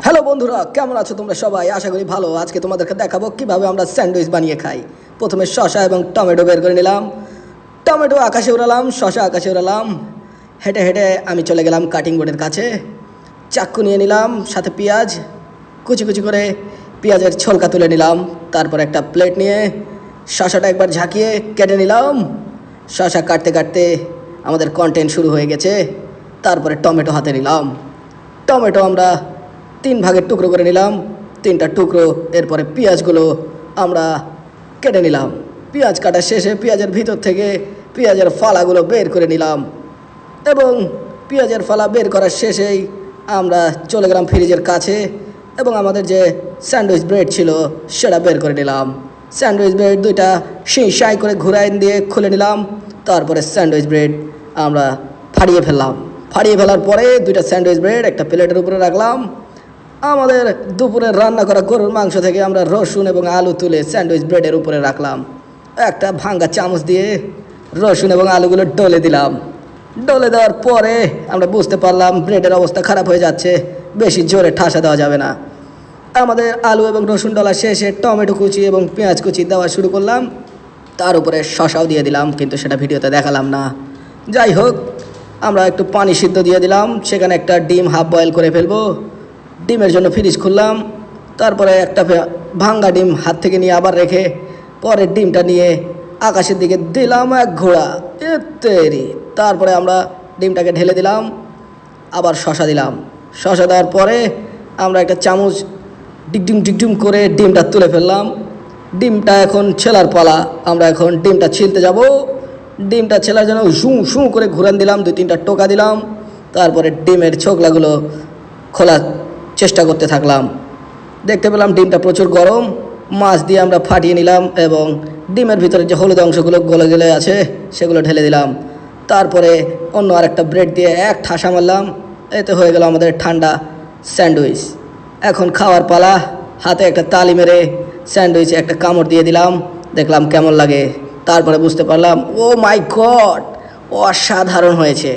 Hello বন্ধুরা, কেমন আছো তোমরা সবাই? আশা করি ভালো। আজকে তোমাদেরকে দেখাবো কিভাবে আমরা স্যান্ডউইচ বানিয়ে খাই। প্রথমে শসা এবং টমেটো বের করে নিলাম। টমেটো আকাশে উড়ালাম, শসা আকাশে উড়ালাম। হেঁটে হেঁটে আমি চলে গেলাম কাটিং বোর্ডের কাছে। চাক্কু নিয়ে নিলাম, সাথে পেঁয়াজ কুচি কুচি করে পেঁয়াজের ছলকা তুলে নিলাম। তারপর একটা প্লেট নিয়ে শসাটা একবার ঝাঁকিয়ে কেটে নিলাম। শসা কাটতে কাটতে আমাদের কন্টেন্ট শুরু হয়ে গেছে। তারপরে টমেটো হাতে নিলাম। টমেটো আমরা 3 ভাগের টুকরো করে নিলাম, 3টা টুকরো। এরপরে পেঁয়াজগুলো আমরা কেটে নিলাম। পেঁয়াজ কাটা শেষে পেঁয়াজের ভিতর থেকে পেঁয়াজের ফালাগুলো বের করে নিলাম এবং পেঁয়াজের ফালা বের করার শেষেই আমরা চলে গেলাম ফ্রিজের কাছে এবং আমাদের যে স্যান্ডউইচ ব্রেড ছিল সেটা বের করে নিলাম। স্যান্ডউইচ ব্রেড 2টা সাই করে ঘুরাই দিয়ে খুলে নিলাম। তারপরে স্যান্ডউইচ ব্রেড আমরা ফাটিয়ে ফেলার পরে 2টা স্যান্ডউইচ ব্রেড একটা প্লেটের উপরে রাখলাম। আমাদের দুপুরে রান্না করা গরুর মাংস থেকে আমরা রসুন এবং আলু তুলে স্যান্ডউইচ ব্রেডের উপরে রাখলাম। একটা ভাঙ্গা চামচ দিয়ে রসুন এবং আলুগুলো ডলে দিলাম। ডলে দেওয়ার পরে আমরা বুঝতে পারলাম ব্রেডের অবস্থা খারাপ হয়ে যাচ্ছে, বেশি জোরে ঠাসা দেওয়া যাবে না। আমাদের আলু এবং রসুন ডলা শেষে টমেটো কুচি এবং পেঁয়াজ কুচি দেওয়া শুরু করলাম। তার উপরে শসাও দিয়ে দিলাম, কিন্তু সেটা ভিডিওতে দেখালাম না। যাই হোক, আমরা একটু পানি সিদ্ধ দিয়ে দিলাম। সেখানে একটা ডিম হাফ বয়েল করে ফেলবো। ডিমের জন্য ফ্রিজ খুললাম। তারপরে একটা ভাঙ্গা ডিম হাত থেকে নিয়ে আবার রেখে পরের ডিমটা নিয়ে আকাশের দিকে দিলাম এক ঘোড়া। তেরি! তারপরে আমরা ডিমটাকে ঢেলে দিলাম, আবার শসা দিলাম। শসা দেওয়ার পরে আমরা একটা চামচ ডিগডিম করে ডিমটা তুলে ফেললাম। ডিমটা এখন ছেলার পালা। আমরা এখন ডিমটা ছিলতে যাব। ডিমটা ছেলার জন্য শু করে ঘুরান দিলাম, 2-3টা টোকা দিলাম। তারপরে ডিমের ছোকলাগুলো খোলার চেষ্টা করতে থাকলাম। দেখতে পেলাম ডিমটা প্রচুর গরম। মাছ দিয়ে আমরা ফাটিয়ে নিলাম এবং ডিমের ভিতরে যে হলুদ অংশগুলো গলে গলে আছে সেগুলো ঢেলে দিলাম। তারপরে অন্য আরেকটা ব্রেড দিয়ে এক ঠাসা মারলাম। এতে হয়ে গেল আমাদের ঠান্ডা স্যান্ডউইচ। এখন খাওয়ার পালা। হাতে একটা তালি মেরে স্যান্ডউইচে একটা কামড় দিয়ে দিলাম, দেখলাম কেমন লাগে। তারপরে বুঝতে পারলাম, ও মাই গড, অসাধারণ হয়েছে।